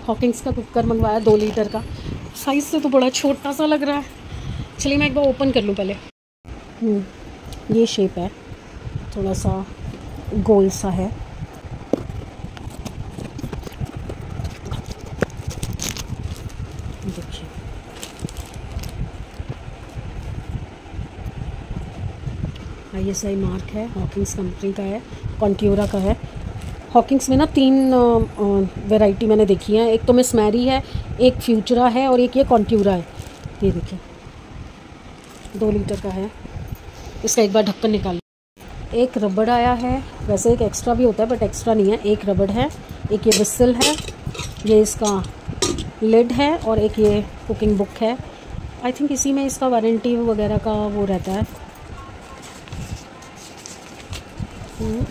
Hawkins का cooker मंगवाया 2 litre का। साइज़ से तो बड़ा छोटा सा लग रहा है। चलिए मैं एक बार ओपन कर लूँ पहले। ये शेप है, थोड़ा सा गोल सा है। देखिए ISI मार्क है, हॉकिंग्स कंपनी का है, कॉन्ट्यूरा का है। हॉकिंग्स में ना 3 वैरायटी मैंने देखी है। एक तो मिस मैरी है, एक फ्यूचरा है और एक ये कॉन्ट्यूरा है। ये देखिए 2 लीटर का है। इसका एक बार ढक्कन निकाल। एक रबड़ आया है, वैसे एक एक्स्ट्रा भी होता है बट एक्स्ट्रा नहीं है। एक रबड़ है, एक ये विसल है, ये इसका लिड है और एक ये कुकिंग बुक है। आई थिंक इसी में इसका वारंटी वगैरह का वो रहता है।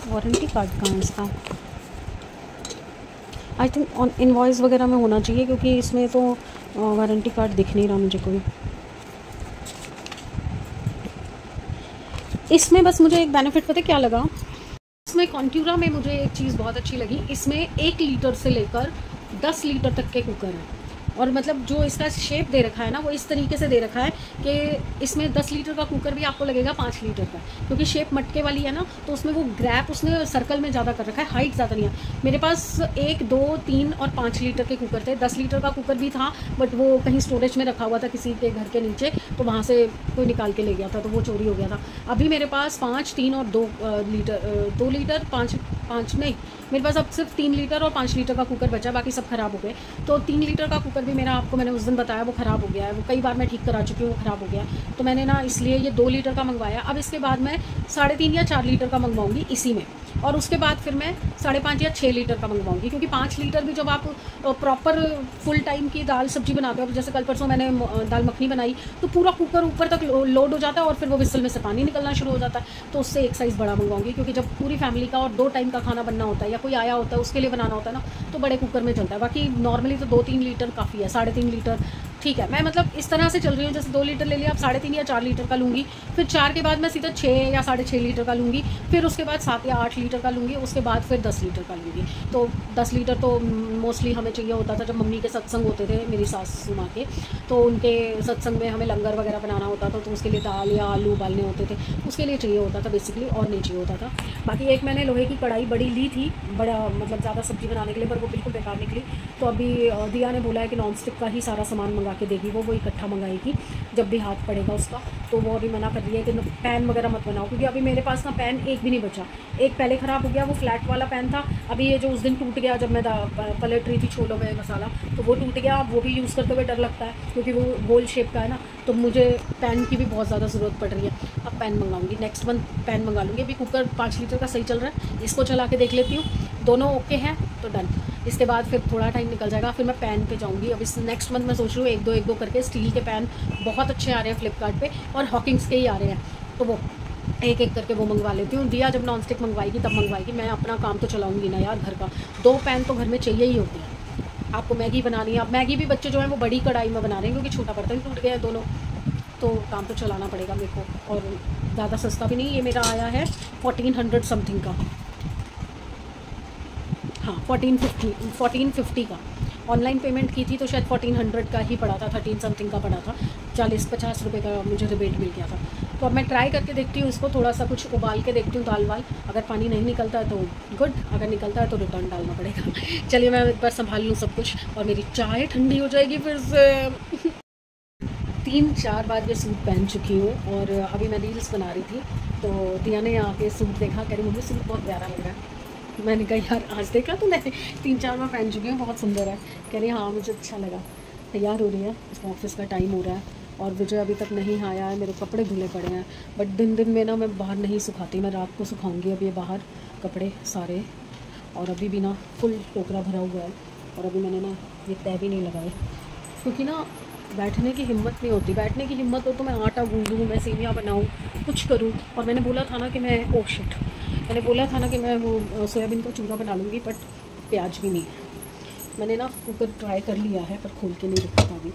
वारंटी कार्ड कहाँ है इसका? आई थिंक ऑन इनवॉइस वगैरह में होना चाहिए, क्योंकि इसमें तो वारंटी कार्ड दिख नहीं रहा मुझे कोई। इसमें बस मुझे एक बेनिफिट पता है क्या लगा, इसमें कॉन्ट्यूरा में मुझे एक चीज़ बहुत अच्छी लगी। इसमें 1 लीटर से लेकर 10 लीटर तक के कुकर हैं। और मतलब जो इसका शेप दे रखा है ना, वो इस तरीके से दे रखा है कि इसमें 10 लीटर का कुकर भी आपको लगेगा 5 लीटर का, क्योंकि शेप मटके वाली है ना, तो उसमें वो ग्रैप उसने सर्कल में ज़्यादा कर रखा है, हाइट ज़्यादा नहीं है। मेरे पास 1, 2, 3 और 5 लीटर के कुकर थे। 10 लीटर का कुकर भी था बट वो कहीं स्टोरेज में रखा हुआ था किसी के घर के नीचे, तो वहाँ से कोई निकाल के ले गया था, तो वो चोरी हो गया था। अभी मेरे पास 5, 3 और 2 लीटर 5 नहीं, मेरे पास अब सिर्फ 3 लीटर और 5 लीटर का कुकर बचा, बाकी सब ख़राब हो गए। तो 3 लीटर का कुकर भी मेरा, आपको मैंने उस दिन बताया, वो ख़राब हो गया है। वो कई बार मैं ठीक करा चुकी हूँ, वो ख़राब हो गया है। तो मैंने ना इसलिए ये 2 लीटर का मंगवाया। अब इसके बाद मैं 3.5 या 4 लीटर का मंगवाऊंगी इसी में, और उसके बाद फिर मैं 5.5 या 6 लीटर का मंगवाऊंगी, क्योंकि 5 लीटर भी जब आप प्रॉपर फुल टाइम की दाल सब्जी बनाते हो, जैसे कल परसों मैंने दाल मखनी बनाई, तो पूरा कुकर ऊपर तक लोड हो जाता है और फिर वो विसल में से पानी निकलना शुरू हो जाता है। तो उससे एक साइज़ बड़ा मंगवाऊंगी, क्योंकि जब पूरी फैमिली का और 2 टाइम का खाना बनना होता है या कोई आया होता है उसके लिए बनाना होता है ना, तो बड़े कुकर में चलता है। बाकी नॉर्मली तो 2-3 लीटर काफ़ी है, 3.5 लीटर ठीक है। मैं मतलब इस तरह से चल रही हूँ, जैसे 2 लीटर ले लिया, अब 3.5 या 4 लीटर का लूँगी, फिर 4 के बाद मैं सीधा 6 या 6.5 लीटर का लूँगी, फिर उसके बाद 7 या 8 लीटर का लूँगी, उसके बाद फिर 10 लीटर का लूँगी। तो 10 लीटर तो मोस्टली हमें चाहिए होता था जब मम्मी के सत्संग होते थे, मेरी सासू माँ के, तो उनके सत्संग में हमें लंगर वगैरह बनाना होता था, तो उसके लिए दाल या आलू उबालने होते थे, उसके लिए चाहिए होता था बेसिकली, और नहीं चाहिए होता था। बाकी एक मैंने लोहे की कढ़ाई बड़ी ली थी, बड़ा मतलब ज़्यादा सब्ज़ी बनाने के लिए, पर वो बिल्कुल बेकार निकली। तो अभी दिया ने बोला है कि नॉन स्टिक का ही सारा सामान मंगा के देगी, वो इकट्ठा मंगाएगी जब भी हाथ पड़ेगा उसका। तो वो अभी मना कर रही है कि पैन वगैरह मत बनाओ, क्योंकि अभी मेरे पास ना पैन एक भी नहीं बचा। एक पहले ख़राब हो गया, वो फ्लैट वाला पैन था। अभी ये जो उस दिन टूट गया जब मैं पलट रही थी छोलों में मसाला, तो वो टूट गया। वो भी यूज़ करते हुए डर लगता है, क्योंकि वो गोल शेप का है ना, तो मुझे पैन की भी बहुत ज़्यादा ज़रूरत पड़ रही है। अब पैन मंगाऊंगी, नेक्स्ट मंथ पैन मंगा लूँगी। अभी कुकर 5 लीटर का सही चल रहा है, इसको चला के देख लेती हूँ, दोनों ओके हैं तो डन। इसके बाद फिर थोड़ा टाइम निकल जाएगा, फिर मैं पैन पे जाऊँगी। अब इस नेक्स्ट मंथ मैं सोच रही हूँ 1-2 करके स्टील के पैन बहुत अच्छे आ रहे हैं फ्लिपकार्ट पे, और हॉकिंग्स के ही आ रहे हैं, तो वो एक करके वो मंगवा लेती हूँ। दिया जब नॉन स्टिक मंगवाएगी तब मंगवाएगी, मैं अपना काम तो चलाऊँगी ना यार घर का। 2 पैन तो घर में चाहिए ही होते हैं। आपको मैगी बनानी है, अब मैगी भी बच्चे जो हैं वो बड़ी कढ़ाई में बना रहे हैं, क्योंकि छोटा बर्तन टूट गया है दोनों, तो काम तो चलाना पड़ेगा मेरे को। और ज़्यादा सस्ता भी नहीं, ये मेरा आया है 1400 समथिंग का, हाँ 1450 का। ऑनलाइन पेमेंट की थी तो शायद 1400 का ही पड़ा था, 13 समथिंग का पड़ा था। 40-50 रुपये का मुझे रिबेट मिल गया था। तो अब मैं ट्राई करके देखती हूँ इसको, थोड़ा सा कुछ उबाल के देखती हूँ दाल वाल। अगर पानी नहीं निकलता है तो गुड, अगर निकलता है तो रिटर्न डालना पड़ेगा। चलिए मैं एक बार संभाल लूँ सब कुछ, और मेरी चाय ठंडी हो जाएगी फिर से। 3-4 बार ये सूट पहन चुकी हूँ, और अभी मैं रील्स बना रही थी तो दिया ने आके सूट देखा, कह रही मुझे सूट बहुत प्यारा लग रहा है। मैंने कहा यार आज देखा तो मैं 3-4 बार पहन चुकी हूँ, बहुत सुंदर है। कह रही हाँ मुझे अच्छा लगा। तैयार हो रही है, इसका ऑफिस का टाइम हो रहा है, और विजय अभी तक नहीं आया है। मेरे कपड़े धुले पड़े हैं, बट दिन में ना मैं बाहर नहीं सुखाती, मैं रात को सुखाऊंगी अब ये बाहर कपड़े सारे। और अभी भी ना फुल टोकरा भरा हुआ है, और अभी मैंने ना ये तय भी नहीं लगाए, क्योंकि ना बैठने की हिम्मत नहीं होती। बैठने की हिम्मत हो तो मैं आटा गूंदूँ, मैं सेवियाँ बनाऊँ, कुछ करूँ। और मैंने बोला था ना कि मैंने बोला था ना कि मैं वो सोयाबीन का चूरा बना लूँगी, बट प्याज भी नहीं है। मैंने ना कुकर ट्राई कर लिया है पर खोल के नहीं रखा था अभी।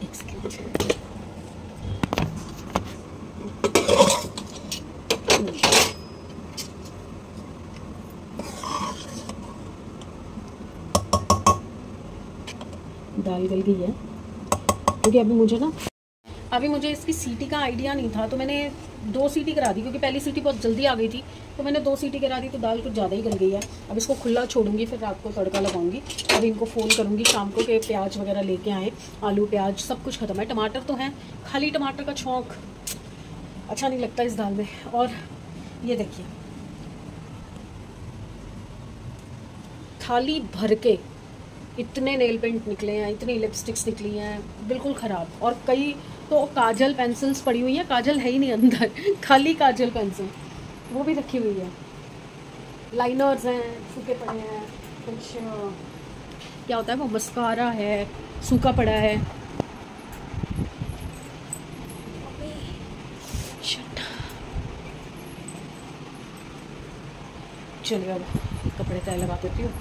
एक सेकेंड, दाल गल गई है, क्योंकि अभी मुझे इसकी सीटी का आइडिया नहीं था, तो मैंने 2 सीटी करा दी, क्योंकि पहली सीटी बहुत जल्दी आ गई थी, तो मैंने 2 सीटी करा दी, तो दाल कुछ ज़्यादा ही गल गई है। अब इसको खुला छोड़ूंगी, फिर रात को तड़का लगाऊंगी। अब इनको फ़ोन करूंगी शाम को कि प्याज वगैरह लेके आए, आलू प्याज सब कुछ ख़त्म है, टमाटर तो हैं, खाली टमाटर का छौंक अच्छा नहीं लगता इस दाल में। और ये देखिए थाली भर के इतने नेल पेंट निकले हैं, इतनी लिपस्टिक्स निकली हैं बिल्कुल ख़राब, और कई तो काजल पेंसिल्स पड़ी हुई है, काजल है ही नहीं अंदर खाली काजल पेंसिल वो भी रखी हुई है, लाइनर्स हैं सूखे पड़े हैं, कुछ क्या होता है वो मस्कारा है सूखा पड़ा है। चलिए अब कपड़े तय लगा देती हूँ,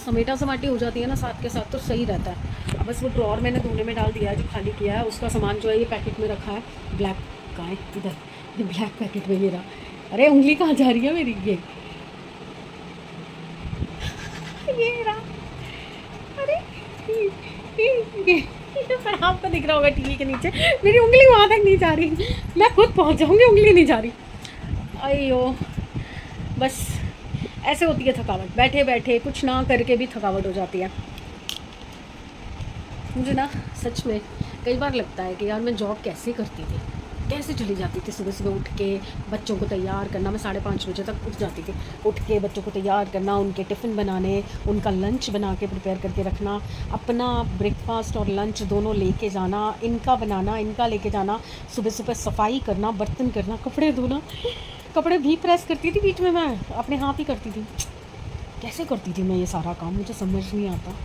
समेटा समाटी हो जाती है ना साथ के साथ तो सही रहता है। अब बस वो ड्रॉर मैंने धोने में डाल दिया है, जो खाली किया है उसका सामान जो है ये पैकेट में रखा है, ब्लैक का है इधर, ये ब्लैक पैकेट में ये रहा। अरे उंगली कहाँ जा रही है मेरी, ये रहा, अरे ये पर आपको दिख रहा होगा टीवी के नीचे, मेरी उंगली वहाँ तक नहीं जा रही, मैं खुद पहुँच जाऊँगी, उंगली नहीं जा रही। अयो बस ऐसे होती है थकावट, बैठे बैठे कुछ ना करके भी थकावट हो जाती है। मुझे ना सच में कई बार लगता है कि यार मैं जॉब कैसे करती थी, कैसे चली जाती थी, सुबह सुबह उठ के बच्चों को तैयार करना, मैं 5:30 बजे तक उठ जाती थी, उठ के बच्चों को तैयार करना, उनके टिफ़िन बनाने, उनका लंच बना के प्रिपेयर करके रखना, अपना ब्रेकफास्ट और लंच दोनों लेके जाना, इनका बनाना, इनका लेके जाना, सुबह सुबह सफाई करना, बर्तन करना, कपड़े धोना, कपड़े भी प्रेस करती थी बीच में, मैं अपने हाथ ही करती थी। कैसे करती थी मैं ये सारा काम, मुझे समझ नहीं आता।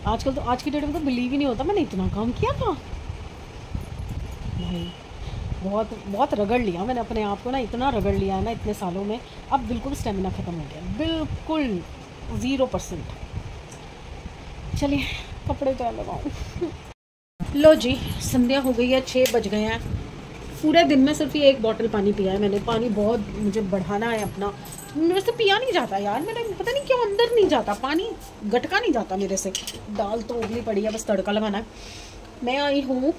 आजकल तो आज की डेट में तो बिलीव ही नहीं होता मैंने इतना काम किया था भाई। बहुत बहुत रगड़ लिया मैंने अपने आप को ना, इतना रगड़ लिया है ना इतने सालों में, अब बिल्कुल स्टेमिना ख़त्म हो गया, बिल्कुल 0%। चलिए कपड़े तो लगाऊँ। लो जी संध्या हो गई है, 6 बज गए हैं। पूरे दिन में सिर्फ ये 1 बॉटल पानी पिया है मैंने, पानी बहुत मुझे बढ़ाना है अपना, मेरे से पिया नहीं जाता यार, मैंने पता नहीं क्यों अंदर नहीं जाता पानी, गटका नहीं जाता मेरे से। दाल तो उबली पड़ी है, बस तड़का लगाना है। मैं आई हूँ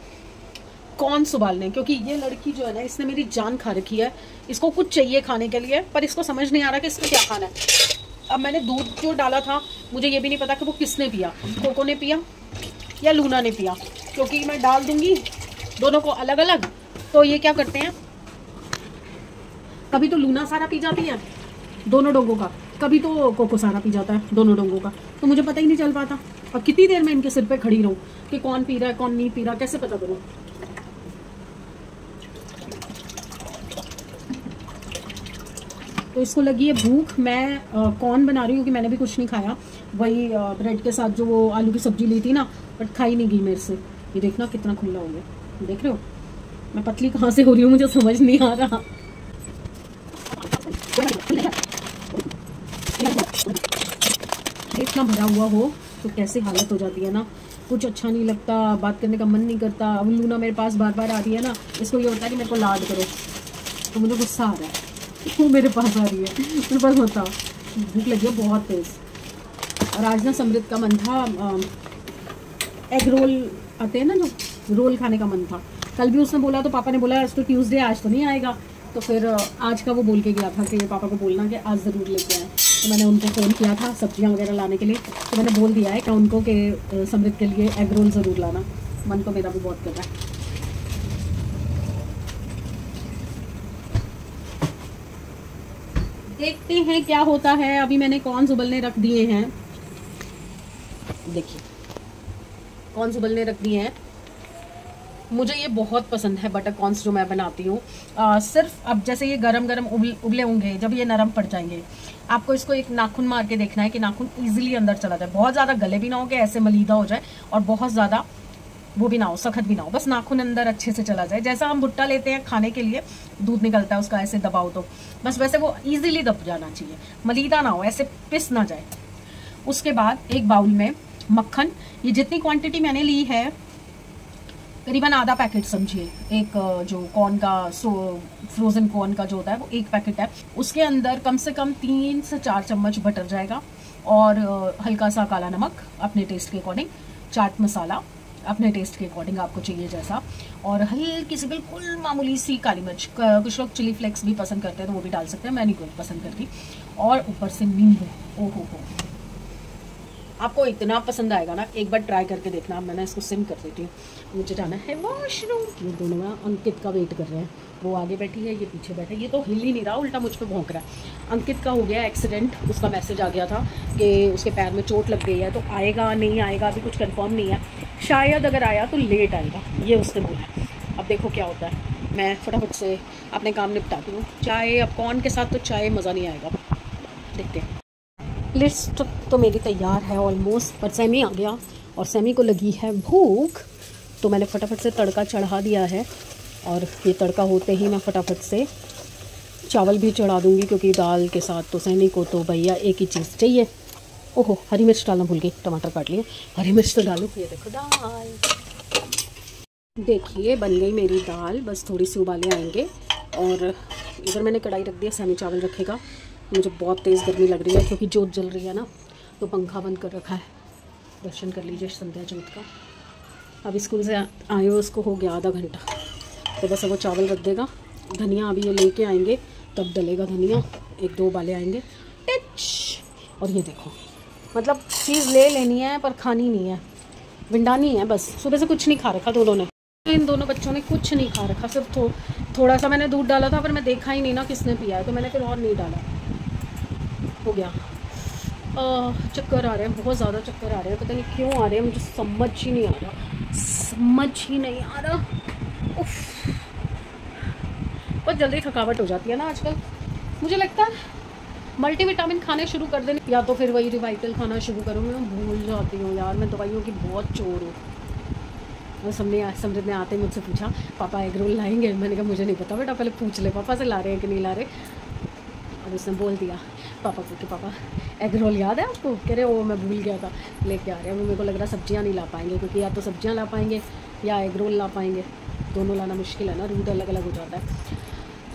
कौन उबालने, क्योंकि ये लड़की जो है ना इसने मेरी जान खा रखी है, इसको कुछ चाहिए खाने के लिए, पर इसको समझ नहीं आ रहा कि इसको क्या खाना है। अब मैंने दूध जो डाला था मुझे ये भी नहीं पता कि वो किसने पिया, कोको ने पिया या लूना ने पिया, क्योंकि मैं डाल दूँगी दोनों को अलग अलग, तो ये क्या करते हैं, कभी तो लूना सारा पी जाती है दोनों डोंगों का, कभी तो कोको सारा पी जाता है दोनों डोंगों का, तो मुझे पता ही नहीं चल पाता। और कितनी देर में इनके सिर पे खड़ी रहूं कि कौन पी रहा है कौन नहीं पी रहा, कैसे पता करूं। तो इसको लगी है भूख, मैं कौन बना रही हूँ, क्योंकि मैंने भी कुछ नहीं खाया, वही ब्रेड के साथ जो वो आलू की सब्जी ली थी ना, बट खाई नहीं गई मेरे से। ये देखना कितना खुला हो गया, देख रहे हो मैं पतली कहाँ से हो रही हूँ, मुझे समझ नहीं आ रहा। इतना भरा हुआ हो तो कैसे हालत हो जाती है ना, कुछ अच्छा नहीं लगता, बात करने का मन नहीं करता। अब लूना मेरे पास बार बार आ रही है ना, इसको ये होता है कि मेरे को लाड करो, तो मुझे गुस्सा आ रहा है वो मेरे पास आ रही है, मेरे पास होता। भूख लगी है बहुत तेज़। और आज ना समृद्ध का मन था, एग रोल आते हैं ना जो, रोल खाने का मन था। कल भी उसने बोला तो पापा ने बोला आज तो ट्यूसडे, आज तो नहीं आएगा, तो फिर आज का वो बोल के गया था कि पापा को बोलना कि आज ज़रूर लेके आए। तो मैंने उनको फ़ोन किया था सब्जियां वगैरह लाने के लिए, तो मैंने बोल दिया है कि उनको कि समृद्ध के लिए एग रोल ज़रूर लाना। मन तो मेरा भी बहुत कर रहा है। देखते हैं क्या होता है। अभी मैंने कॉर्न्स उबलने रख दिए हैं, देखिए कॉर्न्स उबलने रख दिए हैं। मुझे ये बहुत पसंद है बटर कॉर्न्स जो मैं बनाती हूँ। सिर्फ अब जैसे ये गरम गरम उबले होंगे, जब ये नरम पड़ जाएंगे, आपको इसको एक नाखून मार के देखना है कि नाखून इजीली अंदर चला जाए। बहुत ज़्यादा गले भी ना हो कि ऐसे मलीदा हो जाए, और बहुत ज़्यादा वो भी ना हो, सख्त भी ना हो, बस नाखून अंदर अच्छे से चला जाए। जैसा हम भुट्टा लेते हैं खाने के लिए, दूध निकलता है उसका, ऐसे दबाओ तो बस वैसे वो ईजिली दब जाना चाहिए, मलीदा ना हो, ऐसे पिस ना जाए। उसके बाद एक बाउल में मक्खन, ये जितनी क्वांटिटी मैंने ली है करीबन आधा पैकेट समझिए, एक जो कॉर्न का फ्रोज़न कॉर्न का जो होता है वो 1 पैकेट है, उसके अंदर कम से कम 3 से 4 चम्मच बटर जाएगा, और हल्का सा काला नमक अपने टेस्ट के अकॉर्डिंग, चाट मसाला अपने टेस्ट के अकॉर्डिंग आपको चाहिए जैसा, और हल्की सी बिल्कुल मामूली सी काली मिर्च, कुछ लोग चिली फ्लेक्स भी पसंद करते हैं तो वो भी डाल सकते हैं, मैं नहीं कोई पसंद करती, और ऊपर से नींबू। ओहो हो, आपको इतना पसंद आएगा ना, एक बार ट्राई करके देखना। मैंने इसको सिम कर देती हूँ, मुझे जाना है वॉशरूम। ये दोनों ना अंकित का वेट कर रहे हैं, वो आगे बैठी है, ये पीछे बैठा है, ये तो हिल ही नहीं रहा, उल्टा मुझ पर भौंक रहा है। अंकित का हो गया एक्सीडेंट, उसका मैसेज आ गया था कि उसके पैर में चोट लग गई है, तो आएगा नहीं आएगा अभी कुछ कंफर्म नहीं है, शायद अगर आया तो लेट आएगा, ये उसने बोला। अब देखो क्या होता है, मैं फटाफट से अपने काम निपटाती हूँ। चाय अब कॉर्न के साथ तो चाय मज़ा नहीं आएगा, देखते हैं। लिस्ट तो मेरी तैयार है ऑलमोस्ट, पर सैमी आ गया और सैमी को लगी है भूख, तो मैंने फटाफट से तड़का चढ़ा दिया है, और ये तड़का होते ही मैं फटाफट से चावल भी चढ़ा दूँगी, क्योंकि दाल के साथ तो सैमी को तो भैया एक ही चीज़ चाहिए। ओहो, हरी मिर्च डालना भूल गई, टमाटर काट लिए, हरी मिर्च तो डालूँ। ये देखो दाल, देखिए बन गई मेरी दाल, बस थोड़ी सी उबाले आएंगे। और इधर मैंने कढ़ाई रख दी है, सैमी चावल रखेगा। मुझे बहुत तेज़ गर्मी लग रही है क्योंकि जोत जल रही है ना, तो पंखा बंद कर रखा है। दर्शन कर लीजिए संध्या जोत का। अभी स्कूल से आए हो, उसको हो गया आधा घंटा, तो बस अब वो चावल रख देगा। धनिया अभी ये लेके आएंगे तब डलेगा धनिया, एक दो उबाले आएंगे टिच। और ये देखो, मतलब चीज़ ले लेनी है पर खानी नहीं है, विंडानी है बस। सुबह से कुछ नहीं खा रखा दोनों ने, इन दोनों बच्चों ने कुछ नहीं खा रखा, सिर्फ थोड़ा सा मैंने दूध डाला था, पर मैं देखा ही नहीं ना किसने पिया है, तो मैंने फिर और नहीं डाला। हो गया। चक्कर आ रहे हैं, बहुत ज़्यादा चक्कर आ रहे हैं, पता नहीं क्यों आ रहे हैं, मुझे समझ ही नहीं आ रहा, समझ ही नहीं आ रहा। उफ, बहुत जल्दी थकावट हो जाती है ना आजकल। मुझे लगता है मल्टीविटामिन खाने शुरू कर देने, या तो फिर वही रिवाइटल खाना शुरू करूँ। मैं भूल जाती हूँ यार, मैं दवाइयों की बहुत चोर हूँ। और समृद्ध ने आते ही मुझसे पूछा पापा एग रोल लाएंगे, मैंने कहा मुझे नहीं पता बेटा, पहले पूछ ले पापा से ला रहे हैं कि नहीं ला रहे। और उसने बोल दिया पापा को कि पापा एग रोल याद है आपको, कह रहे वो मैं भूल गया था, लेके आ रहे हैं। मेरे को लग रहा सब्जियां नहीं ला पाएंगे, क्योंकि या तो सब्जियां ला पाएंगे या एग रोल ला पाएंगे, दोनों लाना मुश्किल है ना, रूट अलग अलग हो जाता है।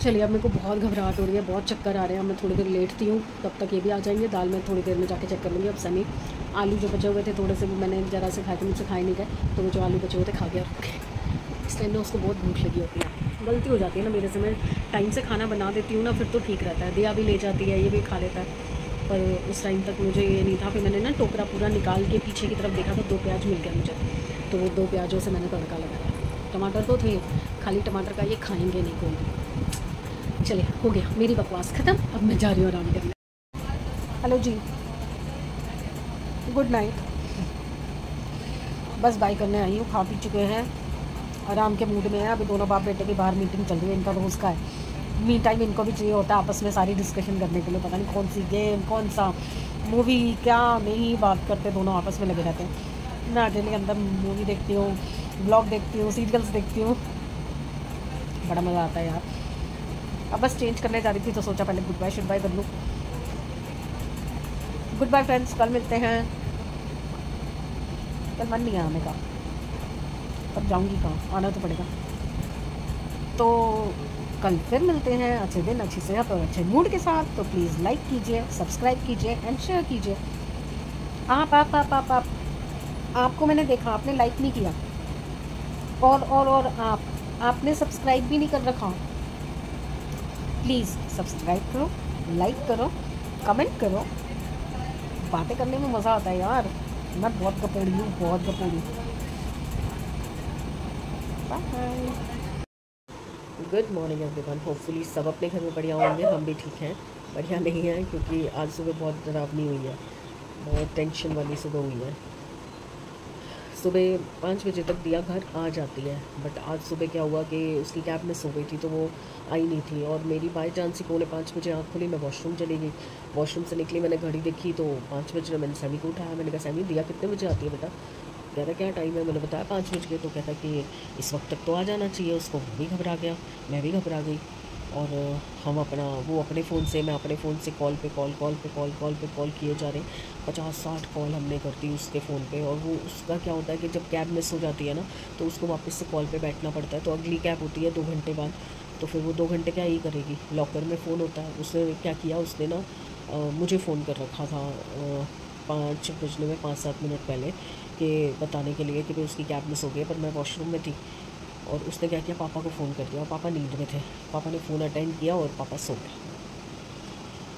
चलिए, अब मेरे को बहुत घबराहट हो रही है, बहुत चक्कर आ रहे हैं, अब मैं थोड़ी देर लेटती हूँ, तब तक ये भी आ जाएंगे। दाल में थोड़ी देर में जाके चेक कर लूँगी। अब सनी आलू जो बचे हुए थे थोड़े से, मैंने ज़रा से खाए थे, मुझसे खाए नहीं गए, तो वो जो आलू बचे हुए थे खा गया रुक के। इस टाइम में उसको बहुत भूख लगी होती है, गलती हो जाती है ना मेरे से, मैं टाइम से खाना बना देती हूँ ना, फिर तो ठीक रहता है, दिया भी ले जाती है, ये भी खा लेता है। पर उस टाइम तक मुझे ये नहीं था, फिर मैंने ना टोकरा पूरा निकाल के पीछे की तरफ देखा तो 2 प्याज मिल गया मुझे, तो वो 2 प्याजों से मैंने तड़का लगाया। टमाटर तो थे, खाली टमाटर का ये खाएंगे नहीं कोई। चलिए, हो गया मेरी बकवास ख़त्म, अब मैं जा रही हूँ आराम करने। हेलो जी, गुड नाइट। बस बाय करने आई हूँ, खा पी चुके हैं, आराम के मूड में है। अभी दोनों बाप बेटे की बाहर मीटिंग चल रही है, इनका रोज़ का है। मी टाइम इनको भी चाहिए होता है आपस में सारी डिस्कशन करने के लिए, पता नहीं कौन सी गेम, कौन सा मूवी, क्या नहीं बात करते, दोनों आपस में लगे रहते हैं। मैं अकेले अंदर मूवी देखती हूँ, ब्लॉग देखती हूँ, सीरियल्स देखती हूँ, बड़ा मज़ा आता है यार। अब बस चेंज करने जा रही थी तो सोचा पहले गुड बाय शुड बाय कर लूँ। गुड बाय फ्रेंड्स, कल मिलते हैं। कल मन नहीं है आने का, अब जाऊँगी कहाँ, आना तो पड़ेगा। तो कल फिर मिलते हैं अच्छे दिन, अच्छी सेहत और अच्छे मूड के साथ। तो प्लीज़ लाइक कीजिए, सब्सक्राइब कीजिए एंड शेयर कीजिए। आप आपको मैंने देखा, आपने लाइक नहीं किया, और आपने सब्सक्राइब भी नहीं कर रखा। प्लीज़ सब्सक्राइब करो, लाइक करो, कमेंट करो, बातें करने में मज़ा आता है यार। मैं बहुत गपोड़ी हूँ, बहुत गपोड़ी। Bye. Good morning everyone, hopefully सब अपने घर में बढ़िया होंगे, हम भी ठीक हैं। बढ़िया नहीं है क्योंकि आज सुबह बहुत डरावनी हुई है, बहुत टेंशन वाली सुबह हुई है। सुबह 5 बजे तक दिया घर आ जाती है, बट आज सुबह क्या हुआ कि उसकी कैब मिस हो गई थी, तो वो आई नहीं थी, और मेरी बाई चांस ही 4:45 बजे आँख खुली, मैं वॉशरूम चली गई। वॉशरूम से निकली, मैंने घड़ी देखी तो 5 बज रहे। मैंने सैमी को उठाया, मैंने कहा सैमी दिया कितने बजे आती है बेटा? कह रहा क्या टाइम है? मैंने बताया 5 बज गए। तो कहता कि इस वक्त तक तो आ जाना चाहिए उसको। वो भी घबरा गया, मैं भी घबरा गई, और हम वो अपने फ़ोन से, मैं अपने फ़ोन से कॉल पे कॉल किए जा रहे। 50-60 कॉल हमने कर दी उसके फ़ोन पे। और वो उसका क्या होता है कि जब कैब मिस हो जाती है ना, तो उसको वापस से कॉल पे बैठना पड़ता है। तो अगली कैब होती है 2 घंटे बाद, तो फिर वो 2 घंटे क्या ही करेगी, लॉकर में फ़ोन होता है। उसने क्या किया, उसने ना मुझे फ़ोन कर रखा था, 5 बजने में 5-7 मिनट पहले कि बताने के लिए कि भाई उसकी कैब मिस हो गई, पर मैं वॉशरूम में थी। और उसने क्या किया, पापा को फ़ोन कर दिया, और पापा नींद में थे। पापा ने फ़ोन अटेंड किया और पापा सो गए।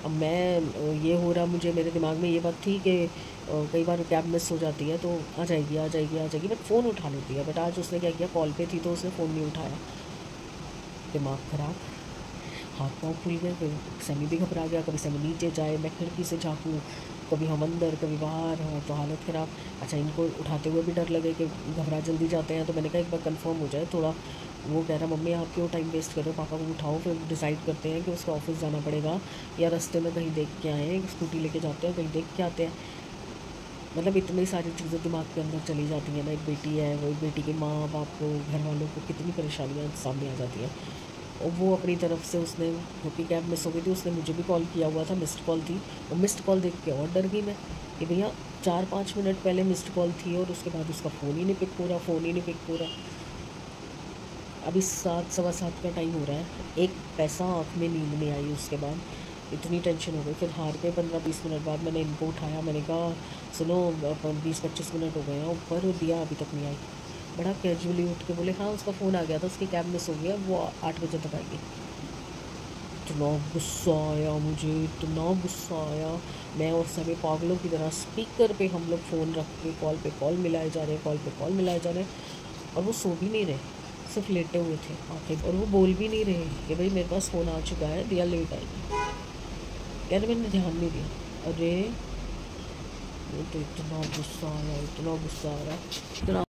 अब मैं ये हो रहा, मुझे मेरे दिमाग में ये बात थी कि कई बार कैब मिस हो जाती है तो आ जाएगी आ जाएगी आ जाएगी, बट फ़ोन उठा लेती है। बट आज उसने क्या किया, कॉल पे थी तो उसने फ़ोन नहीं उठाया। दिमाग ख़राब, हाथ पाँव फूल गए। फिर सैमी भी घबरा गया, कभी सैमी नीचे जाए, मैं खिड़की से झाँकूँ, कभी हम अंदर कभी बाहर हों, तो हालत ख़राब। अच्छा, इनको उठाते हुए भी डर लगे कि घबरा जल्दी जाते हैं, तो मैंने कहा एक बार कंफर्म हो जाए थोड़ा। वो कह रहा, मम्मी आप क्यों टाइम वेस्ट कर रहे हो, पापा को उठाओ, फिर डिसाइड करते हैं कि उसको ऑफिस जाना पड़ेगा या रास्ते में कहीं देख के आए हैं, स्कूटी लेके जाते हैं, कहीं देख के आते हैं। मतलब इतनी सारी चीज़ें दिमाग के अंदर चली जाती हैं ना। एक बेटी है, वो एक बेटी के माँ बाप को, घर वालों को कितनी परेशानियाँ सामने आ जाती हैं। और वो अपनी तरफ से उसने, क्योंकि कैब मिस हो गई थी, उसने मुझे भी कॉल किया हुआ था, मिस्ड कॉल थी। और मिस्ड कॉल देख के और डर गई मैं कि भैया 4-5 मिनट पहले मिस्ड कॉल थी और उसके बाद उसका फ़ोन ही नहीं पिक हो रहा, फ़ोन ही नहीं पिक हो रहा। अभी 7, सवा 7 का टाइम हो रहा है, एक पैसा आँख में नींद नहीं आई। उसके बाद इतनी टेंशन हो गई, फिर हार के 15-20 मिनट बाद मैंने इनको उठाया। मैंने कहा सुनो 20-25 मिनट हो गए हैं ऊपर, दिया अभी तक नहीं आई। बड़ा कैजुअली उठ के बोले हाँ उसका फ़ोन आ गया था, उसकी कैब मिस हो गया, वो 8 बजे तक आएगी। इतना गुस्सा आया मुझे, इतना गुस्सा आया। मैं और सभी पागलों की तरह स्पीकर पे हम लोग फ़ोन रख के कॉल पे कॉल मिलाए जा रहे हैं, कॉल पे कॉल मिलाए जा रहे हैं। और वो सो भी नहीं रहे, सिर्फ लेटे हुए थे आंखें, और वो बोल भी नहीं रहे कि भाई मेरे पास फ़ोन आ चुका है, दिया लेट आएगी। यार मैंने ध्यान नहीं दिया। अरे वो तो इतना गुस्सा आया, इतना गुस्सा आ रहा है, इतना